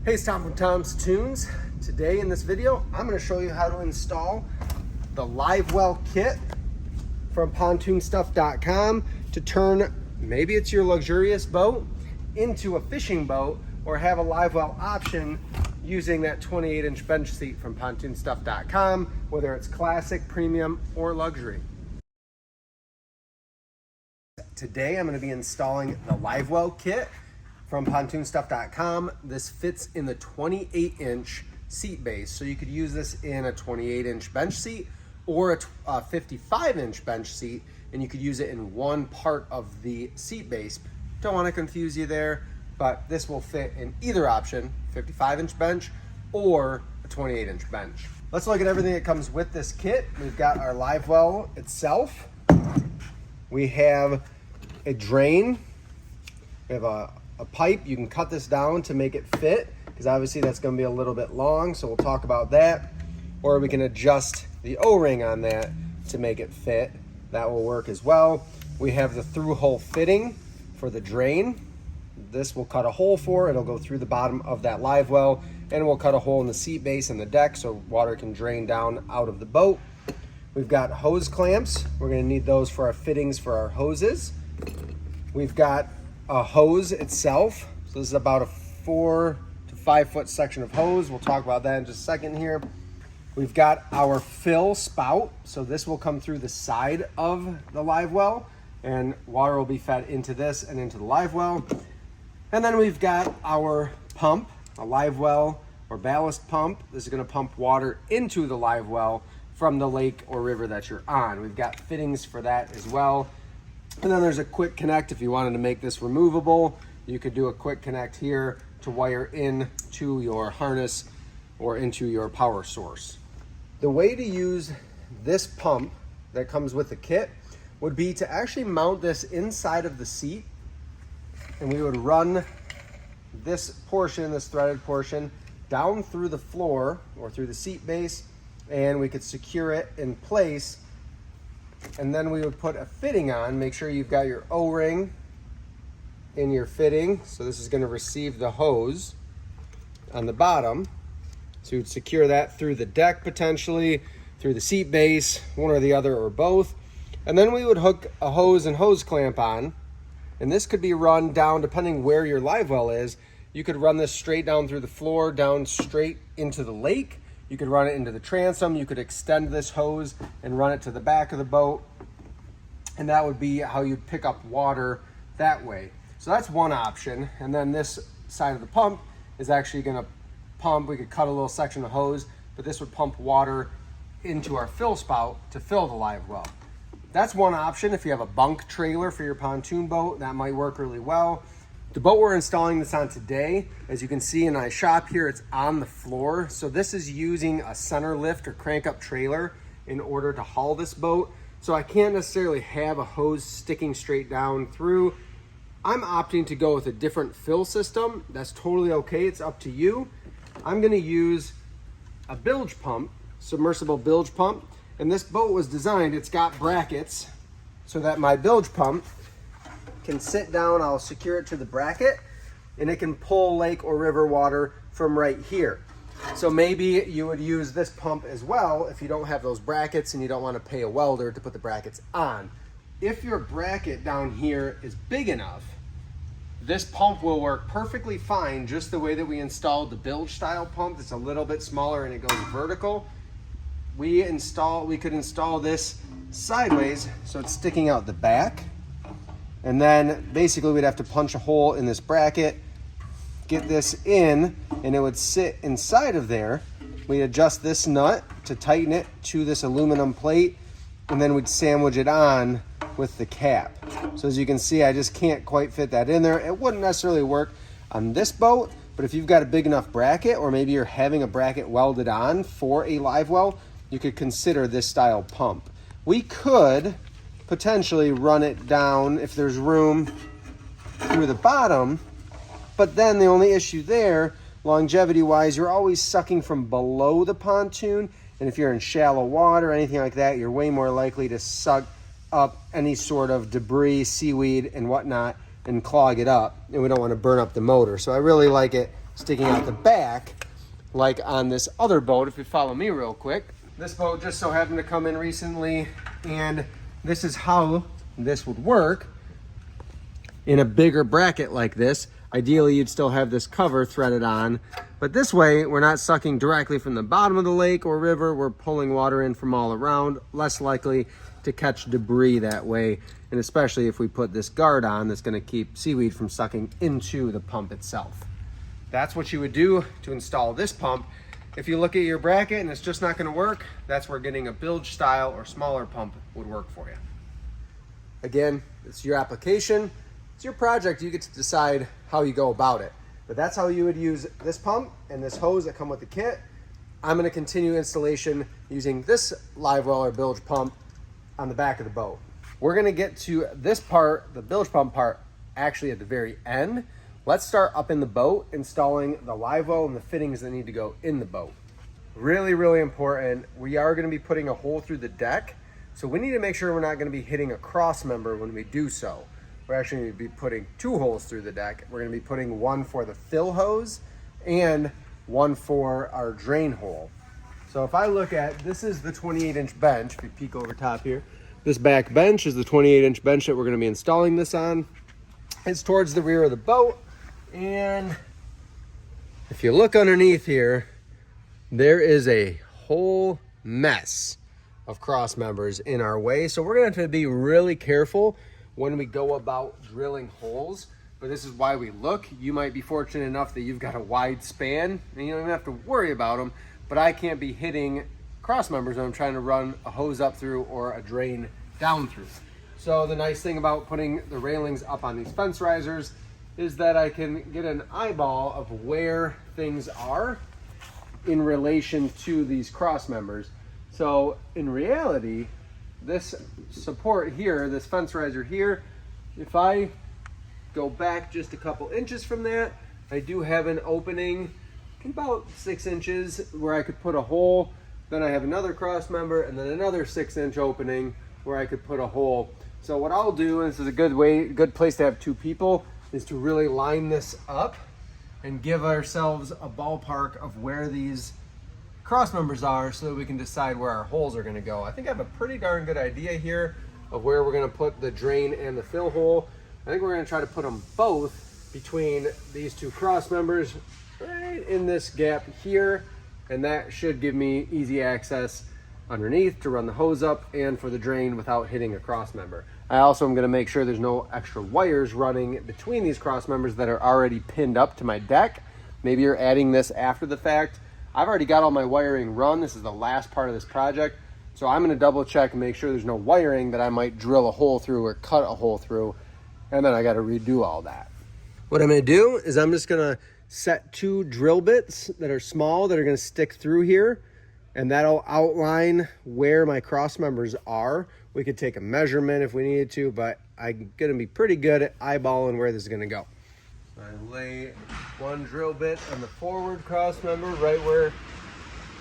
Hey, it's Tom from Tom's Toons. Today in this video, I'm going to show you how to install the LiveWell kit from PontoonStuff.com to turn, maybe it's your luxurious boat, into a fishing boat, or have a LiveWell option using that 28-inch bench seat from PontoonStuff.com, whether it's classic, premium, or luxury. Today I'm going to be installing the LiveWell kit from PontoonStuff.com. This fits in the 28-inch seat base, so you could use this in a 28-inch bench seat or a 55-inch bench seat, and you could use it in one part of the seat base. Don't want to confuse you there, but this will fit in either option, 55-inch bench or a 28-inch bench. Let's look at everything that comes with this kit. We've got our LiveWell itself. We have a drain. We have a pipe. You can cut this down to make it fit, because obviously that's going to be a little bit long, so we'll talk about that. Or we can adjust the O-ring on that to make it fit. That will work as well. We have the through hole fitting for the drain. This will cut a hole for, it'll go through the bottom of that LiveWell, and we'll cut a hole in the seat base and the deck so water can drain down out of the boat. We've got hose clamps. We're going to need those for our fittings for our hoses. We've got a hose itself. So this is about a 4 to 5 foot section of hose. We'll talk about that in just a second here. We've got our fill spout. So this will come through the side of the LiveWell, and water will be fed into this and into the LiveWell. And then we've got our pump, a LiveWell or ballast pump. This is going to pump water into the LiveWell from the lake or river that you're on. We've got fittings for that as well. And then there's a quick connect. If you wanted to make this removable, you could do a quick connect here to wire in to your harness or into your power source. The way to use this pump that comes with the kit would be to actually mount this inside of the seat, and we would run this portion, this threaded portion, down through the floor or through the seat base, and we could secure it in place. And then we would put a fitting on. Make sure you've got your O-ring in your fitting. So this is going to receive the hose on the bottom. So you'd secure that through the deck, potentially through the seat base, one or the other or both. And then we would hook a hose and hose clamp on. And this could be run down, depending where your LiveWell is. You could run this straight down through the floor, down straight into the lake. You could run it into the transom. You could extend this hose and run it to the back of the boat. And that would be how you'd pick up water that way. So that's one option. And then this side of the pump is actually going to pump. We could cut a little section of hose, but this would pump water into our fill spout to fill the LiveWell. That's one option. If you have a bunk trailer for your pontoon boat, that might work really well. The boat we're installing this on today, as you can see in my shop here, it's on the floor. So this is using a center lift or crank up trailer in order to haul this boat. So I can't necessarily have a hose sticking straight down through. I'm opting to go with a different fill system. That's totally okay, it's up to you. I'm gonna use a bilge pump, submersible bilge pump. And this boat was designed, it's got brackets so that my bilge pump can sit down. I'll secure it to the bracket, and it can pull lake or river water from right here. So maybe you would use this pump as well if you don't have those brackets and you don't want to pay a welder to put the brackets on. If your bracket down here is big enough, this pump will work perfectly fine, just the way that we installed the bilge style pump. It's a little bit smaller and it goes vertical. We could install this sideways, so it's sticking out the back. And then basically we'd have to punch a hole in this bracket, get this in, and it would sit inside of there. We'd adjust this nut to tighten it to this aluminum plate, and then we'd sandwich it on with the cap. So as you can see, I just can't quite fit that in there. It wouldn't necessarily work on this boat, but if you've got a big enough bracket, or maybe you're having a bracket welded on for a LiveWell, you could consider this style pump. We could potentially run it down if there's room through the bottom, but then the only issue there, longevity wise, you're always sucking from below the pontoon, and if you're in shallow water or anything like that, you're way more likely to suck up any sort of debris, seaweed and whatnot, and clog it up, and we don't want to burn up the motor. So I really like it sticking out the back, like on this other boat. If you follow me real quick, this boat just so happened to come in recently, and this is how this would work in a bigger bracket like this. Ideally, you'd still have this cover threaded on, but this way we're not sucking directly from the bottom of the lake or river. We're pulling water in from all around, less likely to catch debris that way. And especially if we put this guard on, that's gonna keep seaweed from sucking into the pump itself. That's what you would do to install this pump. If you look at your bracket and it's just not gonna work, that's where getting a bilge style or smaller pump would work for you. Again, it's your application. It's your project. You get to decide how you go about it. But that's how you would use this pump and this hose that come with the kit. I'm going to continue installation using this live well or bilge pump on the back of the boat. We're going to get to this part, the bilge pump part, actually at the very end. Let's start up in the boat installing the live well and the fittings that need to go in the boat. Really, really important. We are going to be putting a hole through the deck, so we need to make sure we're not going to be hitting a cross member when we do so. We're actually going to be putting 2 holes through the deck. We're going to be putting one for the fill hose and one for our drain hole. So if I look at, this is the 28-inch bench. If you peek over top here, this back bench is the 28-inch bench that we're going to be installing this on. It's towards the rear of the boat. And if you look underneath here, there is a whole mess of cross members in our way. So we're going to have to be really careful when we go about drilling holes, but this is why we look. You might be fortunate enough that you've got a wide span and you don't even have to worry about them, but I can't be hitting cross members when I'm trying to run a hose up through or a drain down through. So the nice thing about putting the railings up on these fence risers is that I can get an eyeball of where things are in relation to these cross members. So in reality, this support here, this fence riser here, if I go back just a couple inches from that, I do have an opening about 6 inches where I could put a hole. Then I have another cross member and then another 6-inch opening where I could put a hole. So what I'll do, and this is a good place to have 2 people, is to really line this up and give ourselves a ballpark of where these cross members are so that we can decide where our holes are going to go. I think I have a pretty darn good idea here of where we're going to put the drain and the fill hole. I think we're going to try to put them both between these 2 cross members right in this gap here, and that should give me easy access underneath to run the hose up and for the drain without hitting a cross member. I also am going to make sure there's no extra wires running between these cross members that are already pinned up to my deck. Maybe you're adding this after the fact. I've already got all my wiring run. This is the last part of this project. So I'm going to double check and make sure there's no wiring that I might drill a hole through or cut a hole through. And then I got to redo all that. What I'm going to do is I'm just going to set 2 drill bits that are small that are going to stick through here. And that'll outline where my cross members are. We could take a measurement if we needed to, but I'm going to be pretty good at eyeballing where this is going to go. I lay 1 drill bit on the forward cross member right where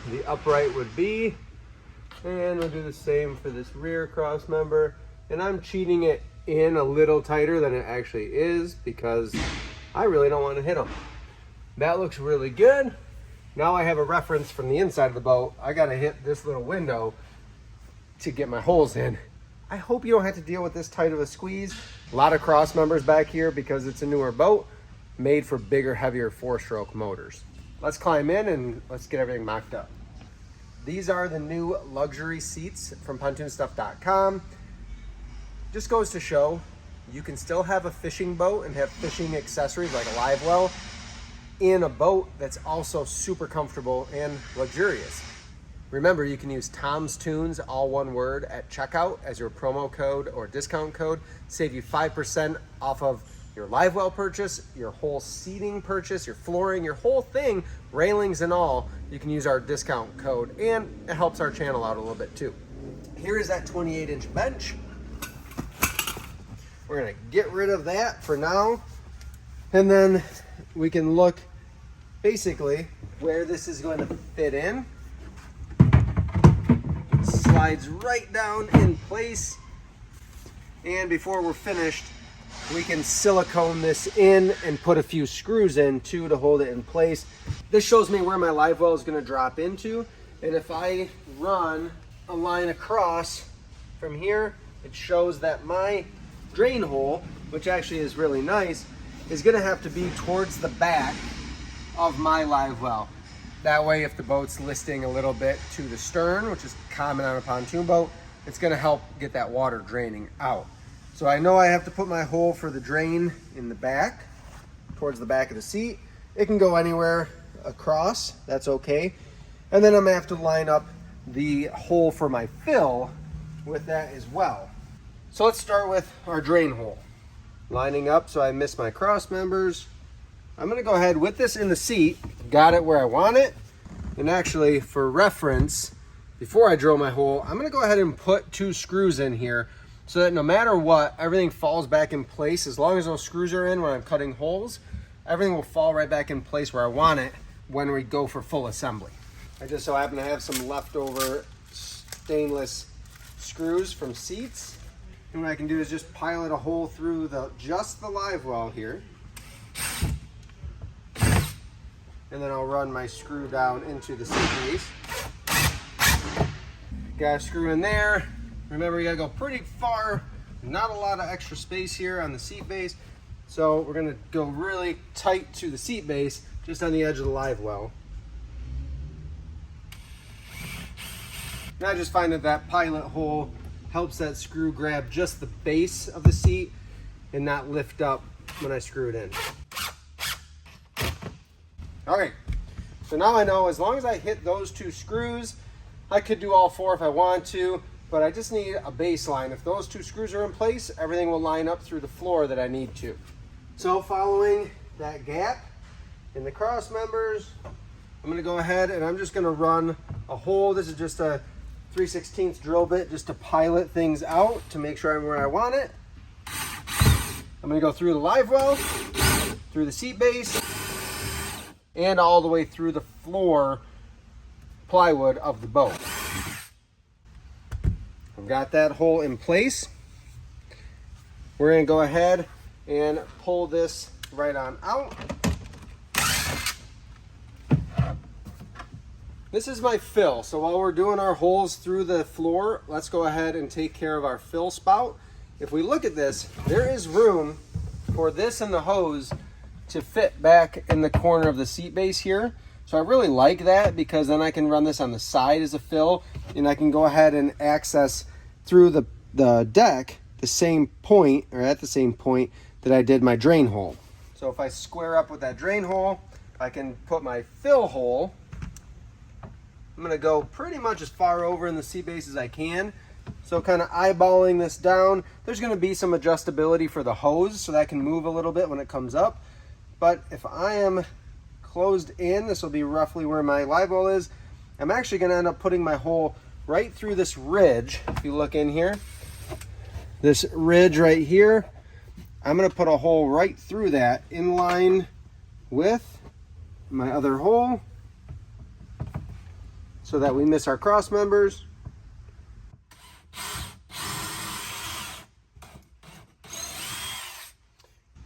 the upright would be, and we'll do the same for this rear cross member. And I'm cheating it in a little tighter than it actually is because I really don't want to hit them. That looks really good. Now I have a reference from the inside of the boat. I got to hit this little window to get my holes in. I hope you don't have to deal with this tight of a squeeze. A lot of cross members back here because it's a newer boat made for bigger, heavier 4-stroke motors. Let's climb in and let's get everything mocked up. These are the new luxury seats from PontoonStuff.com. Just goes to show you can still have a fishing boat and have fishing accessories like a live well in a boat that's also super comfortable and luxurious. Remember, you can use Tom's Toons, all one word, at checkout as your promo code or discount code. Save you 5% off of your live well purchase, your whole seating purchase, your flooring, your whole thing, railings and all. You can use our discount code, and it helps our channel out a little bit too. Here is that 28-inch bench. We're gonna get rid of that for now, and then we can look basically where this is going to fit in. Slides right down in place, and before we're finished, we can silicone this in and put a few screws in too to hold it in place. This shows me where my live well is going to drop into, and if I run a line across from here, it shows that my drain hole, which actually is really nice, is going to have to be towards the back of my live well. That way, if the boat's listing a little bit to the stern, which is common on a pontoon boat, it's going to help get that water draining out. So I know I have to put my hole for the drain in the back, towards the back of the seat. It can go anywhere across, that's okay. And then I'm going to have to line up the hole for my fill with that as well. So let's start with our drain hole. Lining up so I miss my cross members. I'm going to go ahead with this in the seat, got it where I want it. And actually, for reference, before I drill my hole, I'm going to go ahead and put 2 screws in here so that no matter what, everything falls back in place. As long as those screws are in when I'm cutting holes, everything will fall right back in place where I want it when we go for full assembly. I just so happen to have some leftover stainless screws from seats. And what I can do is just pilot a hole through just the live well here. And then I'll run my screw down into the seat base. Got a screw in there. Remember, you gotta go pretty far. Not a lot of extra space here on the seat base. So we're gonna go really tight to the seat base, just on the edge of the live well. And I just find that pilot hole helps that screw grab just the base of the seat and not lift up when I screw it in. All right, so now I know as long as I hit those 2 screws, I could do all 4 if I want to, but I just need a baseline. If those 2 screws are in place, everything will line up through the floor that I need to. So following that gap in the cross members, I'm gonna go ahead and I'm just gonna run a hole. This is just a 3/16 drill bit just to pilot things out to make sure I'm where I want it. I'm gonna go through the live well, through the seat base, and all the way through the floor plywood of the boat. I've got that hole in place. We're gonna go ahead and pull this right on out. This is my fill. So while we're doing our holes through the floor, let's go ahead and take care of our fill spout. If we look at this, there is room for this and the hose to fit back in the corner of the seat base here. So I really like that because then I can run this on the side as a fill, and I can go ahead and access through the deck the same point, or at the same point that I did my drain hole. So if I square up with that drain hole, I can put my fill hole. I'm gonna go pretty much as far over in the seat base as I can. So kind of eyeballing this down. There's gonna be some adjustability for the hose so that can move a little bit when it comes up. But if I am closed in, this will be roughly where my live well is. I'm actually gonna end up putting my hole right through this ridge. If you look in here, this ridge right here, I'm gonna put a hole right through that in line with my other hole so that we miss our cross members.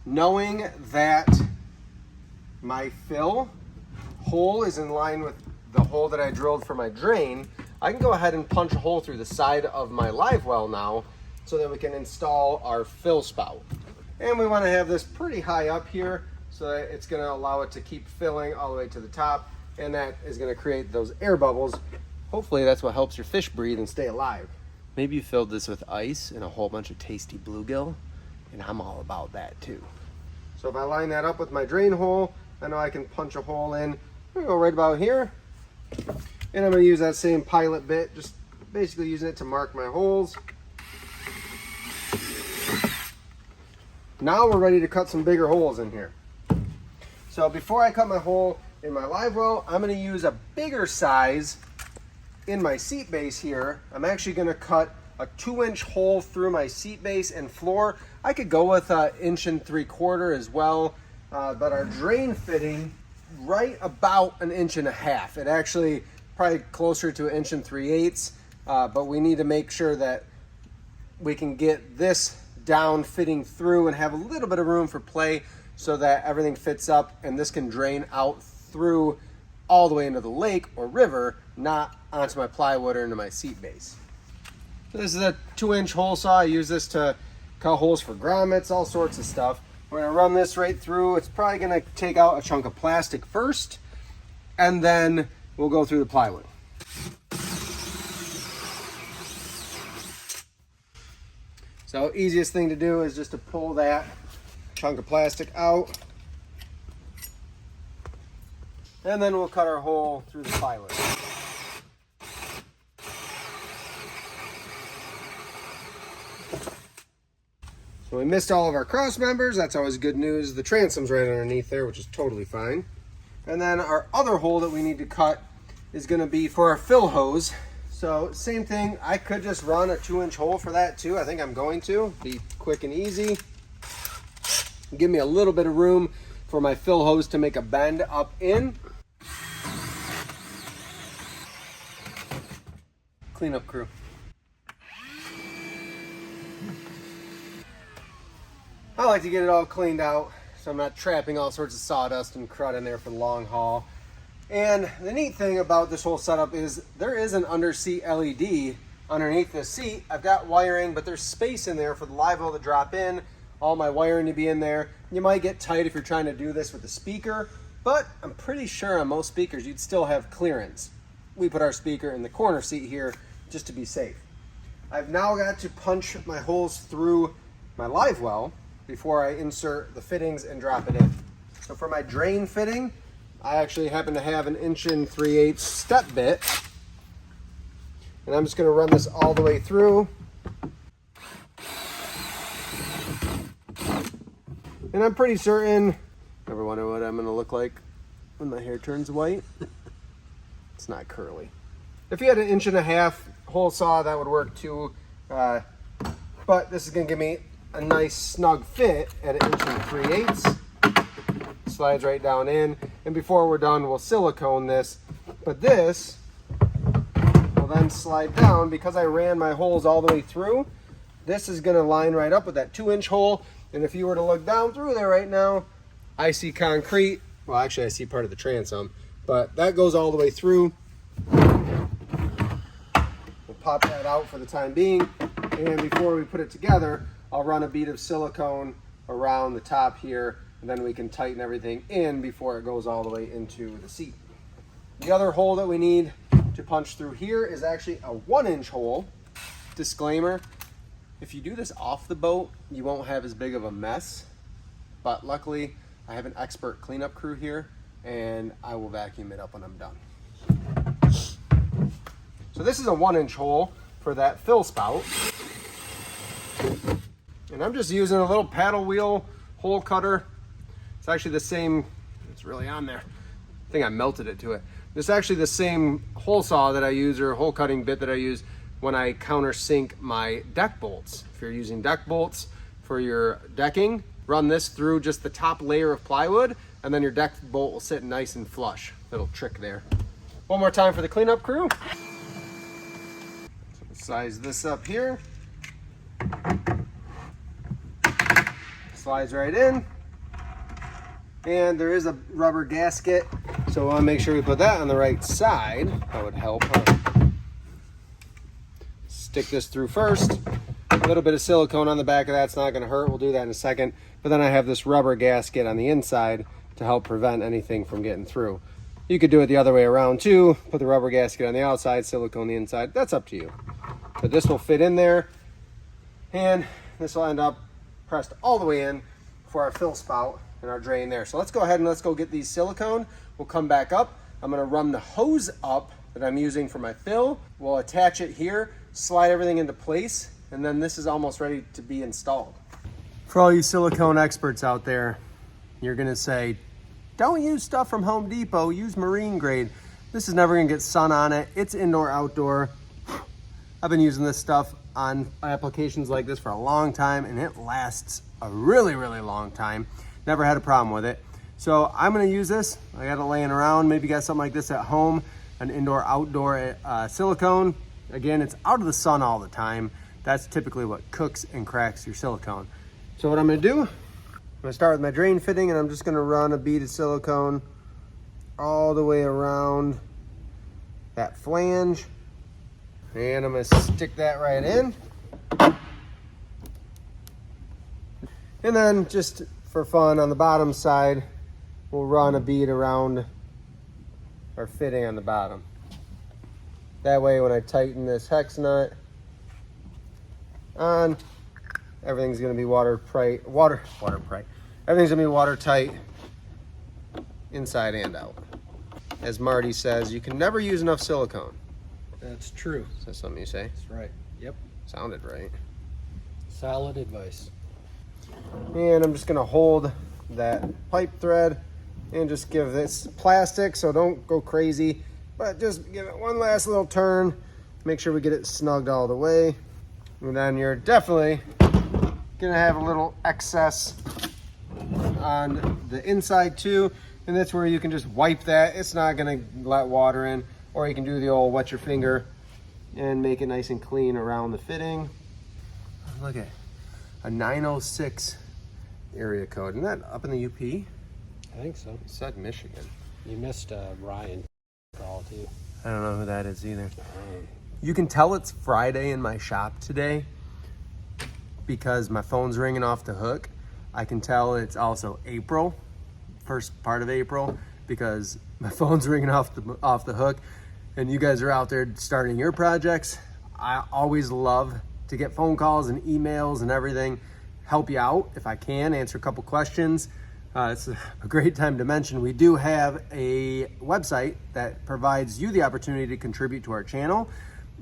Knowing that my fill hole is in line with the hole that I drilled for my drain, I can go ahead and punch a hole through the side of my live well now so that we can install our fill spout. And we want to have this pretty high up here so that it's going to allow it to keep filling all the way to the top, and that is going to create those air bubbles. Hopefully that's what helps your fish breathe and stay alive. Maybe you filled this with ice and a whole bunch of tasty bluegill, and I'm all about that too. So if I line that up with my drain hole, I know I can punch a hole in. I'm gonna go right about here, and I'm gonna use that same pilot bit, just basically using it to mark my holes. Now we're ready to cut some bigger holes in here. So before I cut my hole in my live well, I'm gonna use a bigger size in my seat base here. I'm actually gonna cut a 2-inch hole through my seat base and floor. I could go with 1 3/4 as well, but our drain fitting right about 1.5 inches. It actually probably closer to 1 3/8, but we need to make sure that we can get this down fitting through and have a little bit of room for play so that everything fits up, and this can drain out through all the way into the lake or river, not onto my plywood or into my seat base. So this is a 2-inch hole saw. I use this to cut holes for grommets, all sorts of stuff. We're gonna run this right through. It's probably gonna take out a chunk of plastic first, and then we'll go through the plywood. So easiest thing to do is just to pull that chunk of plastic out, and then we'll cut our hole through the plywood. So we missed all of our cross members. That's always good news. The transom's right underneath there, which is totally fine. And then our other hole that we need to cut is going to be for our fill hose. So same thing, I could just run a 2-inch hole for that too. I think I'm going to be quick and easy. Give me a little bit of room for my fill hose to make a bend up in. Cleanup crew. I like to get it all cleaned out so I'm not trapping all sorts of sawdust and crud in there for the long haul. And the neat thing about this whole setup is there is an under-seat LED underneath the seat. I've got wiring, but there's space in there for the live well to drop in, all my wiring to be in there. You might get tight if you're trying to do this with the speaker, but I'm pretty sure on most speakers you'd still have clearance. We put our speaker in the corner seat here just to be safe. I've now got to punch my holes through my live well before I insert the fittings and drop it in. So for my drain fitting, I actually happen to have an 1 3/8 step bit, and I'm just going to run this all the way through. And I'm pretty certain, ever wonder what I'm going to look like when my hair turns white? It's not curly. If you had an 1.5 inch hole saw, that would work too, but this is going to give me a nice snug fit at 1 3/8. Slides right down in, and before we're done we'll silicone this, but this will then slide down because I ran my holes all the way through. This is going to line right up with that 2-inch hole, and if you were to look down through there right now, I see concrete. Well, actually I see part of the transom, but that goes all the way through. We'll pop that out for the time being, and before we put it together I'll run a bead of silicone around the top here, and then we can tighten everything in before it goes all the way into the seat. The other hole that we need to punch through here is actually a 1-inch hole. Disclaimer, if you do this off the boat, you won't have as big of a mess, but luckily I have an expert cleanup crew here, and I will vacuum it up when I'm done. So this is a 1-inch hole for that fill spout. And I'm just using a little paddle wheel hole cutter. It's actually the same, it's really on there. I think I melted it to it. This is actually the same hole saw that I use, or hole cutting bit that I use when I countersink my deck bolts. If you're using deck bolts for your decking, run this through just the top layer of plywood, and then your deck bolt will sit nice and flush. Little trick there. One more time for the cleanup crew. So size this up here. Slides right in, and there is a rubber gasket, so we want to make sure we put that on the right side. That would help, huh? Stick this through first. A little bit of silicone on the back of that's not going to hurt. We'll do that in a second. But then I have this rubber gasket on the inside to help prevent anything from getting through. You could do it the other way around too. Put the rubber gasket on the outside, silicone the inside. That's up to you. But this will fit in there, and this will end up pressed all the way in for our fill spout and our drain there. So let's go ahead and let's go get these silicone. We'll come back up. I'm going to run the hose up that I'm using for my fill. We'll attach it here, slide everything into place, and then this is almost ready to be installed. For all you silicone experts out there, you're going to say, don't use stuff from Home Depot, use marine grade. This is never going to get sun on it. It's indoor, outdoor. I've been using this stuff on applications like this for a long time, and it lasts a really, really long time. Never had a problem with it. So I'm going to use this. I got it laying around. Maybe you got something like this at home, an indoor, outdoor silicone. Again, it's out of the sun all the time. That's typically what cooks and cracks your silicone. So what I'm gonna do, I'm gonna start with my drain fitting, and I'm just gonna run a bead of silicone all the way around that flange. And I'm gonna stick that right in. And then just for fun, on the bottom side, we'll run a bead around our fitting on the bottom. That way when I tighten this hex nut on, everything's gonna be watertight. Everything's gonna be watertight inside and out. As Marty says, you can never use enough silicone. That's true. Is that something you say? That's right. Yep. Sounded right. Solid advice. And I'm just gonna hold that pipe thread and just give this plastic, so don't go crazy, but just give it one last little turn. Make sure we get it snugged all the way. And then you're definitely gonna have a little excess on the inside too. And that's where you can just wipe that. It's not gonna let water in, or you can do the old wet your finger and make it nice and clean around the fitting. Look at a 906 area code. Isn't that up in the UP? I think so. It said Michigan. You missed Ryan call too. I don't know who that is either. You can tell it's Friday in my shop today because my phone's ringing off the hook. I can tell it's also April, first part of April, because my phone's ringing off the hook, and you guys are out there starting your projects. I always love to get phone calls and emails and everything, help you out if I can, answer a couple questions. It's a great time to mention we do have a website that provides you the opportunity to contribute to our channel.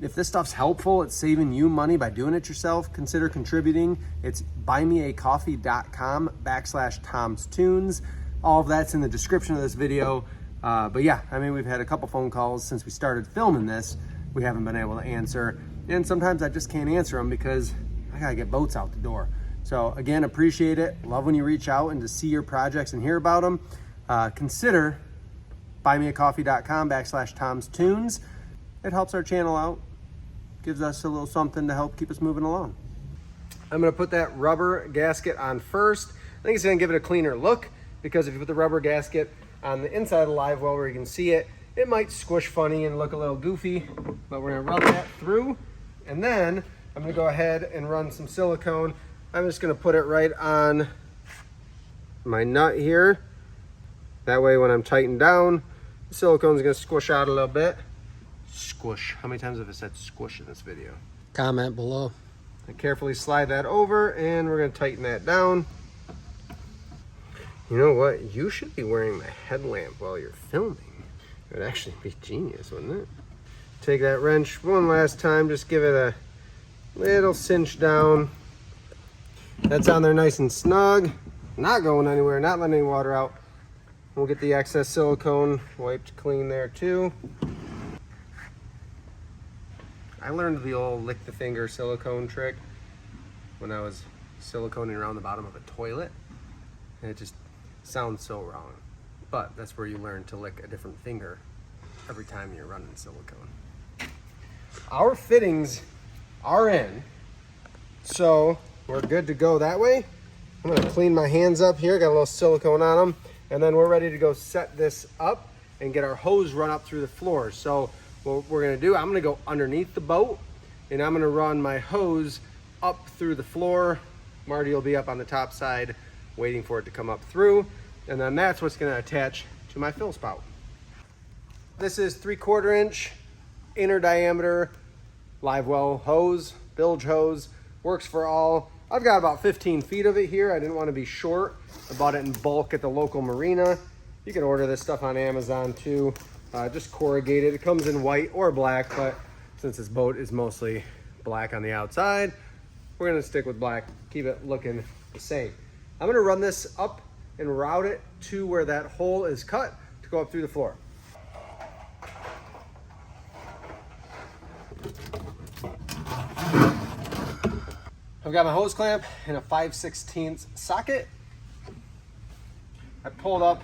If this stuff's helpful, it's saving you money by doing it yourself, consider contributing. It's buymeacoffee.com/TomsToons. All of that's in the description of this video. But yeah, I mean, we've had a couple phone calls since we started filming this. We haven't been able to answer. And sometimes I just can't answer them because I gotta get boats out the door. So again, appreciate it. Love when you reach out and to see your projects and hear about them. Consider buymeacoffee.com/TomsToons. It helps our channel out. Gives us a little something to help keep us moving along. I'm gonna put that rubber gasket on first. I think it's gonna give it a cleaner look, because if you put the rubber gasket on the inside of the live well where you can see it, it might squish funny and look a little goofy, but we're gonna rub that through. And then I'm gonna go ahead and run some silicone. I'm just gonna put it right on my nut here. That way when I'm tightened down, the silicone's gonna squish out a little bit. Squish. How many times have I said squish in this video? Comment below. And carefully slide that over, and we're gonna tighten that down. You know what? You should be wearing the headlamp while you're filming. It would actually be genius, wouldn't it? Take that wrench one last time, just give it a little cinch down. That's on there nice and snug. Not going anywhere, not letting any water out. We'll get the excess silicone wiped clean there too. I learned the old lick the finger silicone trick when I was siliconing around the bottom of a toilet. And it just sounds so wrong. But that's where you learn to lick a different finger every time you're running silicone. Our fittings are in, so we're good to go that way. I'm gonna clean my hands up here, got a little silicone on them, and then we're ready to go set this up and get our hose run up through the floor. So what we're gonna do, I'm gonna go underneath the boat, and I'm gonna run my hose up through the floor. Marty will be up on the top side waiting for it to come up through, and then that's what's gonna attach to my fill spout. This is 3/4 inch inner diameter live well hose, bilge hose, works for all. I've got about 15 feet of it here. I didn't want to be short. I bought it in bulk at the local marina. You can order this stuff on Amazon too. Just corrugated. It comes in white or black, but since this boat is mostly black on the outside, we're gonna stick with black, keep it looking the same. I'm gonna run this up and route it to where that hole is cut to go up through the floor. I've got my hose clamp in a 5/16 socket. I pulled up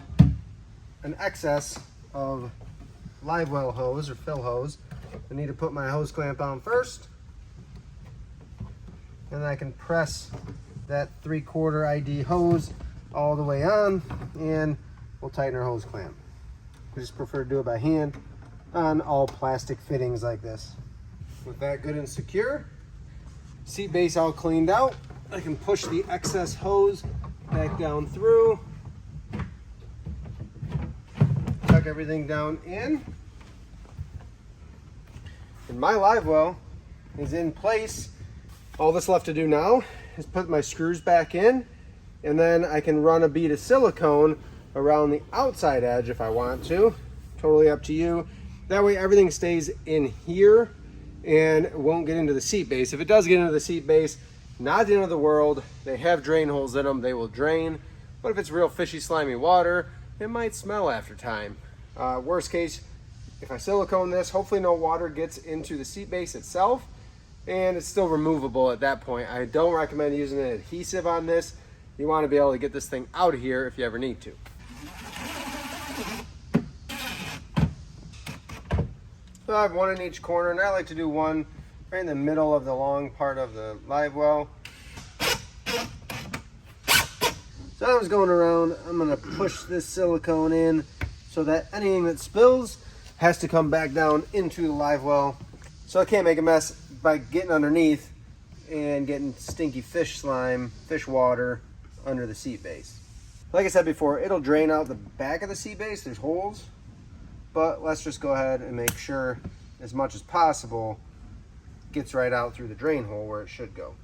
an excess of live well hose or fill hose. I need to put my hose clamp on first. and I can press that 3/4 ID hose all the way on, and we'll tighten our hose clamp. I just prefer to do it by hand on all plastic fittings like this. With that good and secure, seat base all cleaned out, I can push the excess hose back down through, tuck everything down in, and my live well is in place. All that's left to do now is put my screws back in, and then I can run a bead of silicone around the outside edge if I want to. Totally up to you. That way everything stays in here and won't get into the seat base. If it does get into the seat base, not the end of the world. They have drain holes in them, they will drain. But if it's real fishy, slimy water, it might smell after time. Worst case, if I silicone this, hopefully no water gets into the seat base itself, and it's still removable at that point. I don't recommend using an adhesive on this. You want to be able to get this thing out of here if you ever need to. So I have one in each corner, and I like to do one right in the middle of the long part of the live well. So I was going around, I'm going to push this silicone in so that anything that spills has to come back down into the live well. So I can't make a mess by getting underneath and getting stinky fish slime, fish water under the seat base. Like I said before, it'll drain out the back of the seat base. There's holes, but let's just go ahead and make sure as much as possible gets right out through the drain hole where it should go.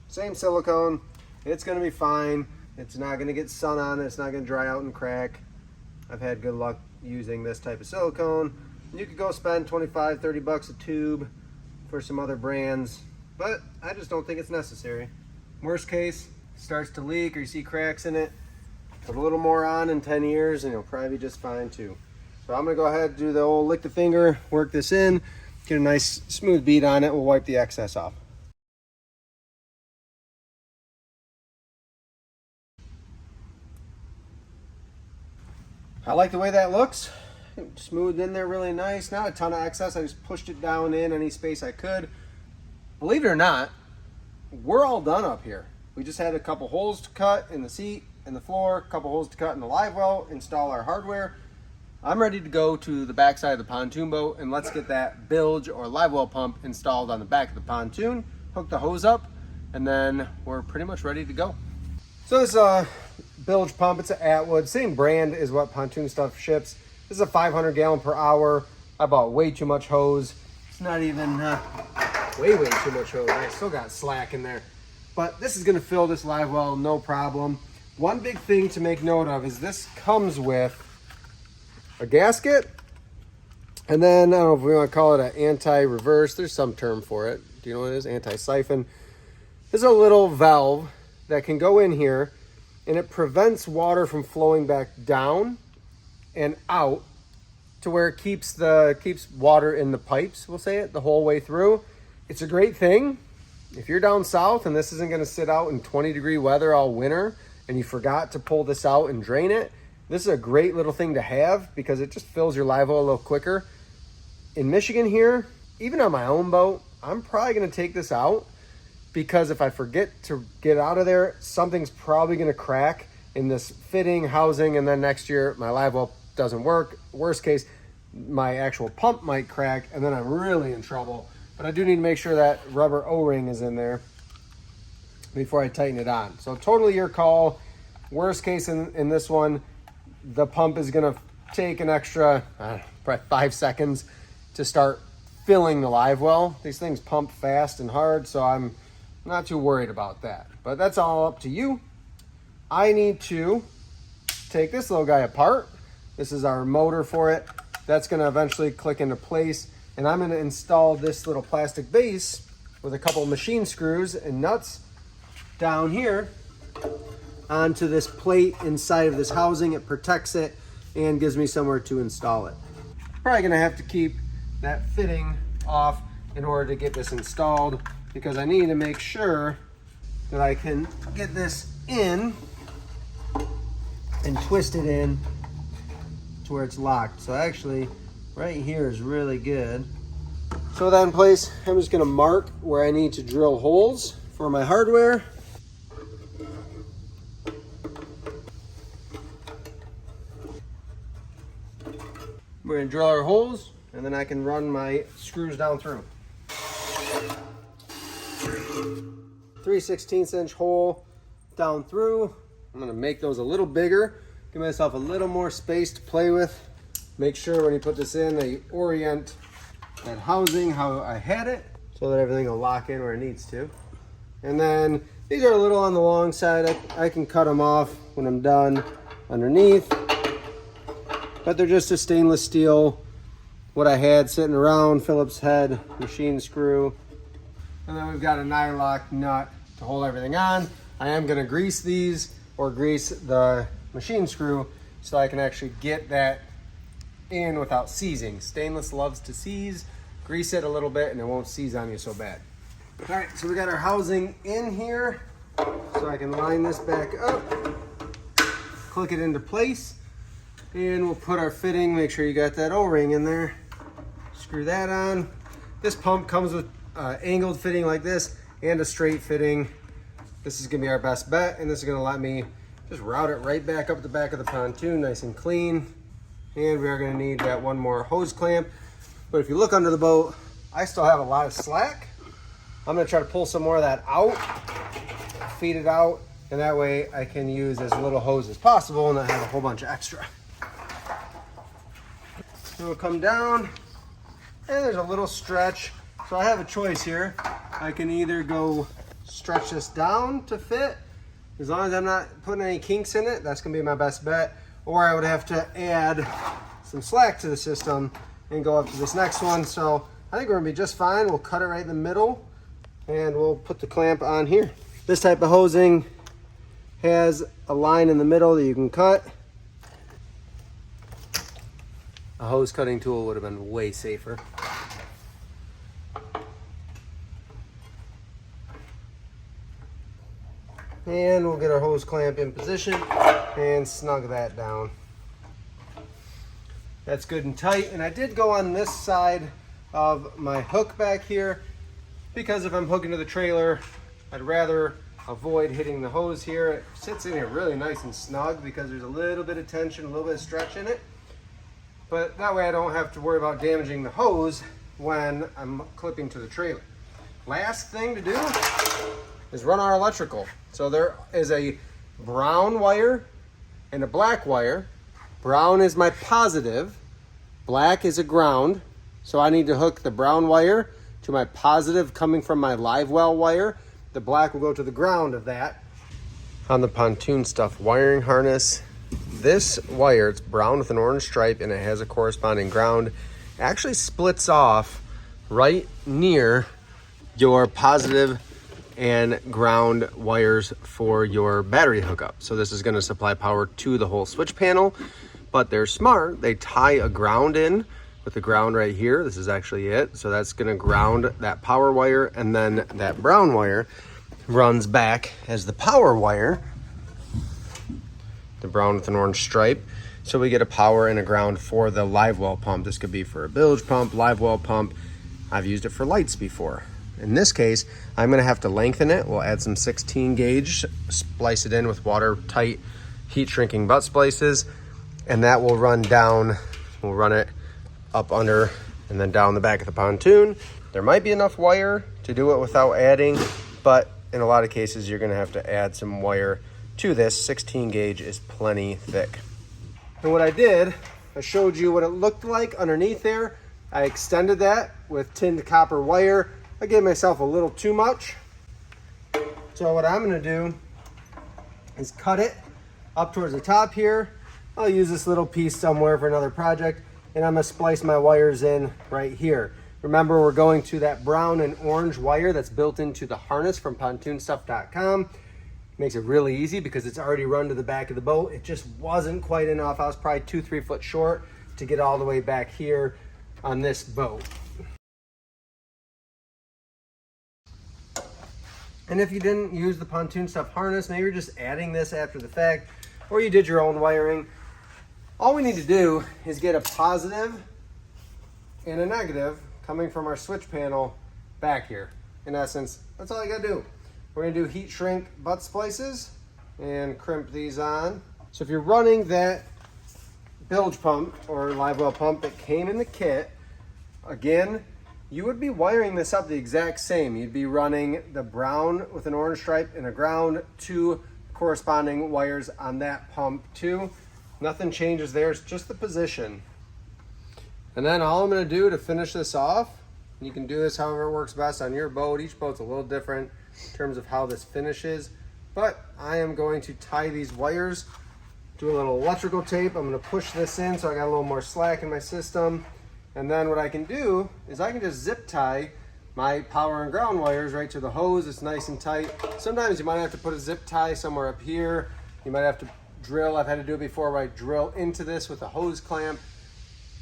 Same silicone, it's gonna be fine. It's not gonna get sun on it, it's not gonna dry out and crack. I've had good luck using this type of silicone. You could go spend 25, 30 bucks a tube for some other brands, but I just don't think it's necessary. Worst case, starts to leak or you see cracks in it, put a little more on in 10 years and it'll probably be just fine too. So I'm gonna go ahead and do the old lick the finger, work this in, get a nice smooth bead on it, we'll wipe the excess off. I like the way that looks. Smoothed in there really nice. Not a ton of excess. I just pushed it down in any space I could. Believe it or not, we're all done up here. We just had a couple holes to cut in the seat and the floor, a couple holes to cut in the live well, install our hardware. I'm ready to go to the back side of the pontoon boat and let's get that bilge or live well pump installed on the back of the pontoon, hook the hose up, and then we're pretty much ready to go. So this bilge pump, it's an Atwood, same brand as what Pontoon Stuff ships. This is a 500 gallon per hour. I bought way too much hose. It's not even way too much hose. I still got slack in there. But this is gonna fill this live well, no problem. One big thing to make note of is this comes with a gasket, and then I don't know if we want to call it an anti-reverse. There's some term for it. Do you know what it is? Anti-siphon. There's a little valve that can go in here, and it prevents water from flowing back down and out to where it keeps water in the pipes, we'll say it, the whole way through. It's a great thing. If you're down south and this isn't going to sit out in 20-degree weather all winter and you forgot to pull this out and drain it, this is a great little thing to have because it just fills your live well a little quicker. In Michigan here, even on my own boat, I'm probably going to take this out because if I forget to get out of there, something's probably going to crack in this fitting, housing, and then next year my live well doesn't work. Worst case, my actual pump might crack and then I'm really in trouble. But I do need to make sure that rubber O-ring is in there before I tighten it on. So totally your call. Worst case in this one, the pump is gonna take an extra, probably 5 seconds to start filling the live well. These things pump fast and hard, so I'm not too worried about that. But that's all up to you. I need to take this little guy apart. This is our motor for it. That's gonna eventually click into place. And I'm gonna install this little plastic base with a couple machine screws and nuts down here onto this plate inside of this housing. It protects it and gives me somewhere to install it. Probably gonna have to keep that fitting off in order to get this installed because I need to make sure that I can get this in and twist it in to where it's locked. So actually, right here is really good. So with that in place, I'm just gonna mark where I need to drill holes for my hardware. We're gonna drill our holes, and then I can run my screws down through. 3/16 inch hole down through. I'm gonna make those a little bigger, give myself a little more space to play with. Make sure when you put this in that you orient that housing how I had it, so that everything will lock in where it needs to. And then these are a little on the long side. I can cut them off when I'm done underneath. But they're just a stainless steel, what I had sitting around, Phillips head, machine screw. And then we've got a nylock nut to hold everything on. I am gonna grease these or grease the machine screw so I can actually get that in without seizing. Stainless loves to seize. Grease it a little bit and it won't seize on you so bad. All right, so we got our housing in here. So I can line this back up, click it into place. And we'll put our fitting, make sure you got that O-ring in there. Screw that on. This pump comes with angled fitting like this and a straight fitting. This is gonna be our best bet, and this is gonna let me just route it right back up the back of the pontoon, nice and clean. And we are gonna need that one more hose clamp. But if you look under the boat, I still have a lot of slack. I'm gonna try to pull some more of that out, feed it out, and that way I can use as little hose as possible and not have a whole bunch of extra. It'll come down, and there's a little stretch. So I have a choice here. I can either go stretch this down to fit, as long as I'm not putting any kinks in it, that's gonna be my best bet. Or I would have to add some slack to the system and go up to this next one. So I think we're gonna be just fine. We'll cut it right in the middle, and we'll put the clamp on here. This type of hosing has a line in the middle that you can cut. A hose cutting tool would have been way safer. And we'll get our hose clamp in position and snug that down. That's good and tight. And I did go on this side of my hook back here because if I'm hooking to the trailer, I'd rather avoid hitting the hose here. It sits in here really nice and snug because there's a little bit of tension, a little bit of stretch in it. But that way I don't have to worry about damaging the hose when I'm clipping to the trailer. Last thing to do is run our electrical. So there is a brown wire and a black wire. Brown is my positive, black is a ground. So I need to hook the brown wire to my positive coming from my live well wire. The black will go to the ground of that. On the Pontoon Stuff wiring harness, this wire, it's brown with an orange stripe and it has a corresponding ground, actually splits off right near your positive and ground wires for your battery hookup. So this is going to supply power to the whole switch panel, but they're smart. They tie a ground in with the ground right here. This is actually it. So that's going to ground that power wire, and then that brown wire runs back as the power wire, the brown with an orange stripe. So we get a power and a ground for the live well pump. This could be for a bilge pump, live well pump. I've used it for lights before. In this case, I'm gonna have to lengthen it. We'll add some 16 gauge, splice it in with watertight heat shrinking butt splices, and that will run down. We'll run it up under and then down the back of the pontoon. There might be enough wire to do it without adding, but in a lot of cases, you're gonna have to add some wire to this. 16 gauge is plenty thick. And what I did, I showed you what it looked like underneath there. I extended that with tinned copper wire. I gave myself a little too much. So what I'm gonna do is cut it up towards the top here. I'll use this little piece somewhere for another project, and I'm gonna splice my wires in right here. Remember, we're going to that brown and orange wire that's built into the harness from PontoonStuff.com. Makes it really easy because it's already run to the back of the boat. It just wasn't quite enough. I was probably 2-3 foot short to get all the way back here on this boat. And if you didn't use the Pontoon Stuff harness, maybe you're just adding this after the fact, or you did your own wiring, all we need to do is get a positive and a negative coming from our switch panel back here. In essence, that's all you gotta do. We're gonna do heat shrink butt splices and crimp these on. So if you're running that bilge pump or live well pump that came in the kit, again, you would be wiring this up the exact same. You'd be running the brown with an orange stripe and a ground, 2 corresponding wires on that pump too. Nothing changes there, it's just the position. And then all I'm gonna do to finish this off, you can do this however it works best on your boat. Each boat's a little different in terms of how this finishes, but I am going to tie these wires, do a little electrical tape. I'm gonna push this in so I got a little more slack in my system. And then what I can do is I can just zip tie my power and ground wires right to the hose. It's nice and tight. Sometimes you might have to put a zip tie somewhere up here. You might have to drill. I've had to do it before where I drill into this with a hose clamp.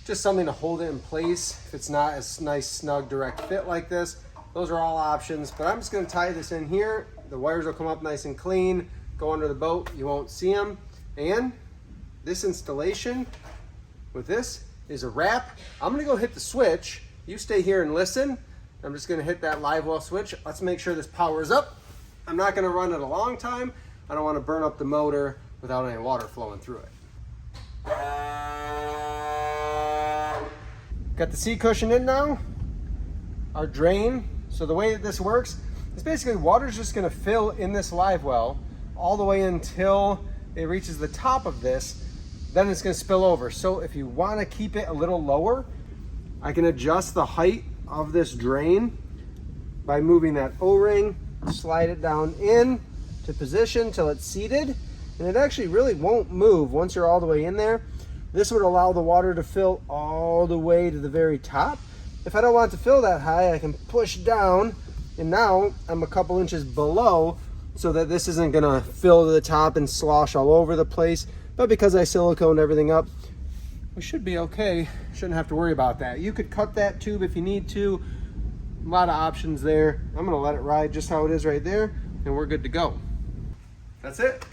Just something to hold it in place if it's not a nice, snug, direct fit like this. Those are all options, but I'm just gonna tie this in here. The wires will come up nice and clean, go under the boat, you won't see them. And this installation with this is a wrap. I'm gonna go hit the switch. You stay here and listen. I'm just gonna hit that live well switch. Let's make sure this powers up. I'm not gonna run it a long time. I don't wanna burn up the motor without any water flowing through it. Got the seat cushion in now, our drain. So the way that this works is basically water's just gonna fill in this live well all the way until it reaches the top of this, then it's gonna spill over. So if you wanna keep it a little lower, I can adjust the height of this drain by moving that O-ring, slide it down in to position till it's seated, and it actually really won't move once you're all the way in there. This would allow the water to fill all the way to the very top. If I don't want it to fill that high, I can push down, and now I'm a couple inches below so that this isn't gonna fill to the top and slosh all over the place. But because I siliconed everything up, we should be okay. Shouldn't have to worry about that. You could cut that tube if you need to. A lot of options there. I'm gonna let it ride just how it is right there, and we're good to go. That's it.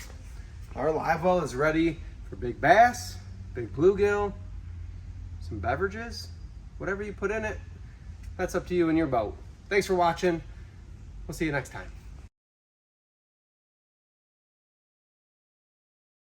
Our live well is ready for big bass, big bluegill, some beverages, whatever you put in it. That's up to you and your boat. Thanks for watching. We'll see you next time.